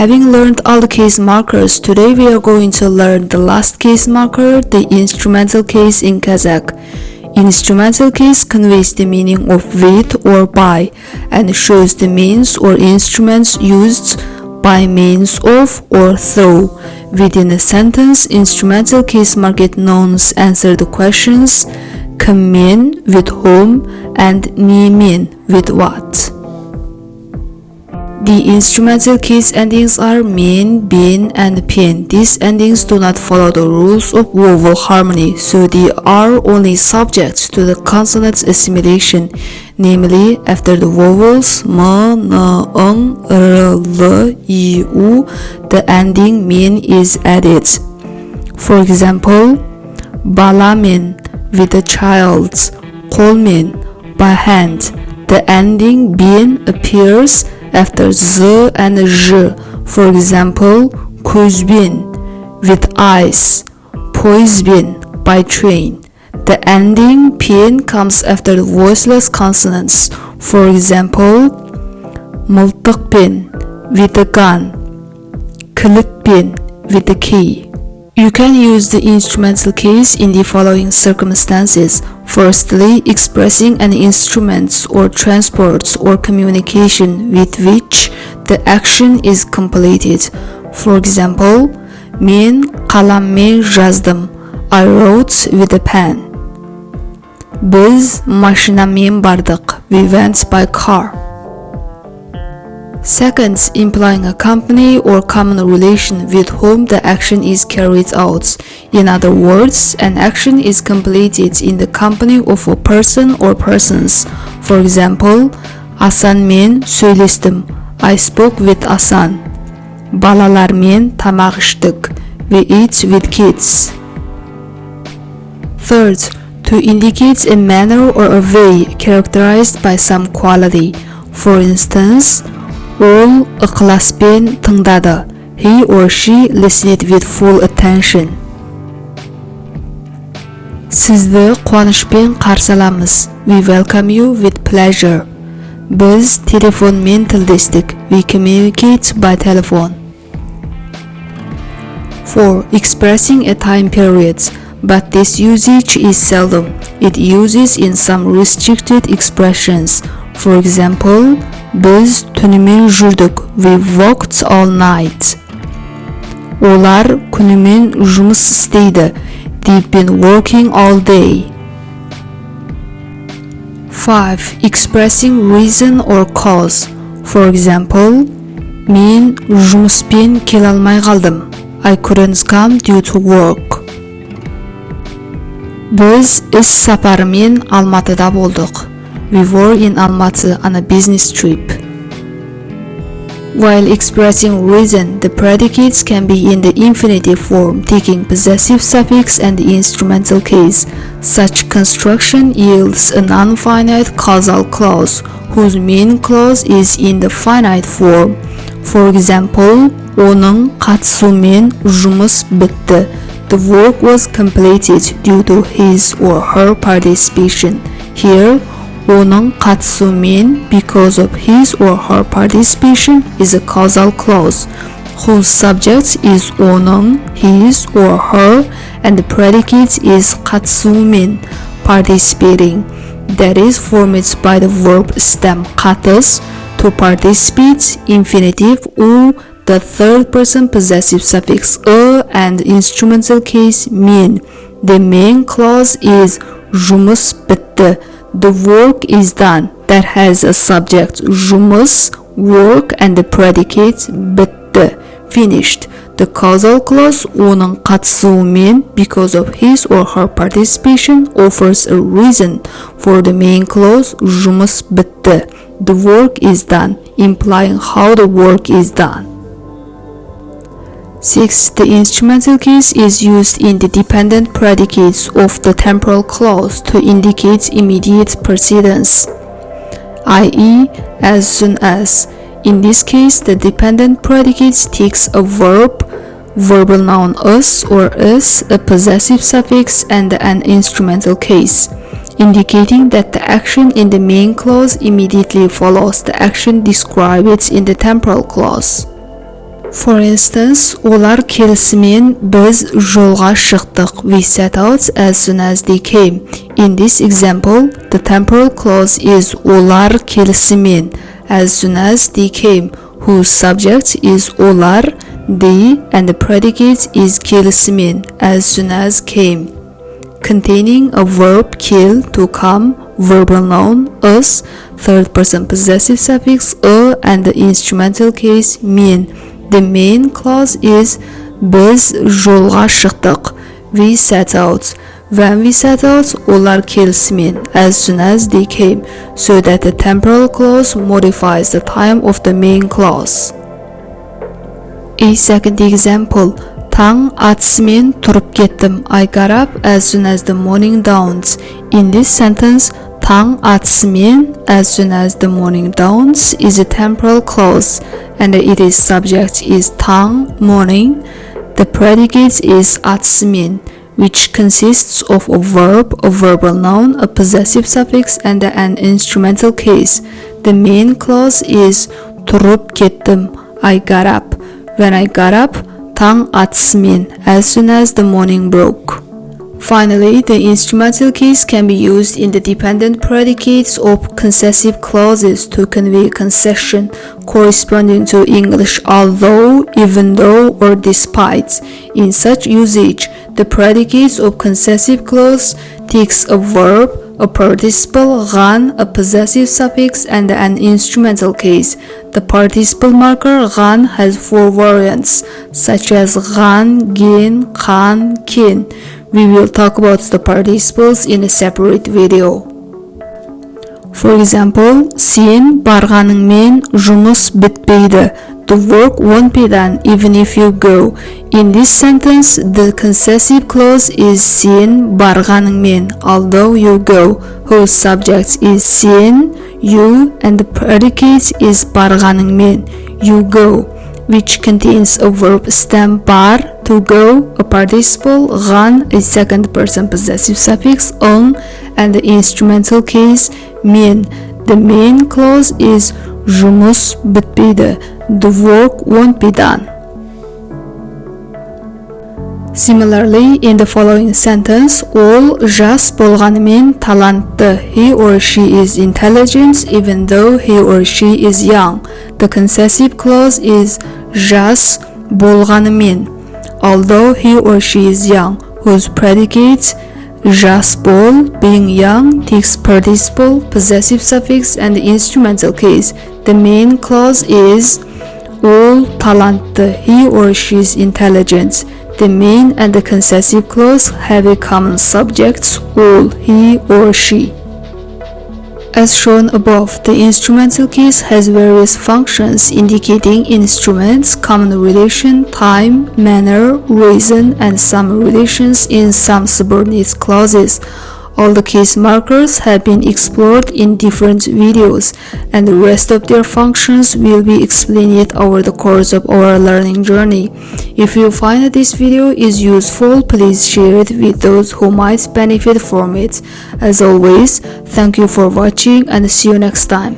Having learned all the case markers, today we are going to learn the last case marker, the instrumental case in Kazakh. Instrumental case conveys the meaning of with or by and shows the means or instruments used by means of or through. Within a sentence, instrumental case marked nouns answer the questions kimin with whom and nimin with what. The instrumental case endings are min, bin, and pin. These endings do not follow the rules of vowel harmony, so they are only subject to the consonant assimilation, namely after the vowels m, n, ng, r, l, i, u, the ending min is added. For example, balamin with a child, kolmin by hand. The ending bin appears after z and zh. For example, kuzbin with eyes, poizbin by train. The ending pin comes after the voiceless consonants. For example, multakbin with a gun, kilitbin with a key. You can use the instrumental case in the following circumstances. Firstly, expressing an instrument or transport or communication with which the action is completed. For example, men qalammen yazdım. I wrote with a pen. Biz mashinamen bardık. We went by car. Second, implying a company or common relation with whom the action is carried out. In other words, an action is completed in the company of a person or persons. For example, Hasanмен söyleştim. I spoke with Hasan. Balalarmen tamaq içtik. We eat with kids. Third, to indicate a manner or a way characterized by some quality. For instance, Ол ықыласпен тыңдады. He or she listened with full attention. Сізді қуанышпен қарсы аламыз. We welcome you with pleasure. Біз телефонмен тілдестік. We communicate by telephone. 4. Expressing a time period, but this usage is seldom. It uses in some restricted expressions. For example, biz түнімен жүрдік. We worked all night. Олар күнімен жұмыс істейді. They've been working all day. 5. Expressing reason or cause. For example, мен жұмыспен келе алмай қалдым. I couldn't come due to work. Biz іс сапарымен Алматыда болдық. We were in Almaty on a business trip. While expressing reason, the predicates can be in the infinitive form, taking possessive suffix and the instrumental case. Such construction yields a non-finite causal clause, whose main clause is in the finite form. For example, оның қатысуымен жұмыс бітті. The work was completed due to his or her participation. Here, оның қатысуымен because of his or her participation is a causal clause, whose subject is оның, his or her, and the predicate is қатысуымен, participating. That is formed by the verb stem қатыс, to participate, infinitive u, the third person possessive suffix and instrumental case men. The main clause is жұмыс бітті. The work is done. That has a subject жұмыс, work, and the predicate бітті, finished. The causal clause оның қатысуымен because of his or her participation offers a reason for the main clause жұмыс бітті. The work is done, implying how the work is done. 6. The instrumental case is used in the dependent predicates of the temporal clause to indicate immediate precedence, i.e., as soon as. In this case, the dependent predicate takes a verb, verbal noun us or is, a possessive suffix, and an instrumental case, indicating that the action in the main clause immediately follows the action described in the temporal clause. For instance, ular kelisimen biz жолға шықтық. We set out as soon as they came. In this example, the temporal clause is ular kelisimen as soon as they came, whose subject is ular, they, and the predicate is kelisimen as soon as came, containing a verb kill to come, verbal noun us, third person possessive suffix a, and the instrumental case men. The main clause is biz жолға шықтық. We set out. When we set out, ular kelisimen as soon as they came, so that the temporal clause modifies the time of the main clause. A second example. Таң атысымен тұрып кеттім. I got up as soon as the morning dawns. In this sentence, таң атысымен as soon as the morning dawns is a temporal clause, and its subject is таң, morning. The predicate is атысымен, which consists of a verb, a verbal noun, a possessive suffix, and an instrumental case. The main clause is тұрып кеттім. I got up. When I got up, таң атысымен as soon as the morning broke. Finally, the instrumental case can be used in the dependent predicates of concessive clauses to convey concession corresponding to English although, even though, or despite. In such usage, the predicates of concessive clause takes a verb, a participle ған, a possessive suffix, and an instrumental case. The participle marker ған has 4 variants, such as ған, ген, қан, кен. We will talk about the participles in a separate video. For example, сен барғаныңмен жұмыс бітпейді. The work won't be done even if you go. In this sentence, the concessive clause is сен барғаныңмен, although you go, whose subject is сен, you, and the predicate is барғаныңмен, you go, which contains a verb stem бар, to go, a participle ған, a second person possessive suffix ың, and the instrumental case мен. The main clause is жұмыс бітпейді. The work won't be done. Similarly, in the following sentence, ол жас болғанымен талантты. He or she is intelligent even though he or she is young. The concessive clause is жас болғанымен, although he or she is young, whose predicate жас бол, being young, takes participle, possessive suffix, and the instrumental case. The main clause is ол талантты. He or she is intelligent. The main and the concessive clause have a common subject, all, he or she. As shown above, the instrumental case has various functions indicating instruments, common relation, time, manner, reason, and some relations in some subordinate clauses. All the case markers have been explored in different videos, and the rest of their functions will be explained over the course of our learning journey. If you find that this video is useful, please share it with those who might benefit from it. As always, thank you for watching and see you next time.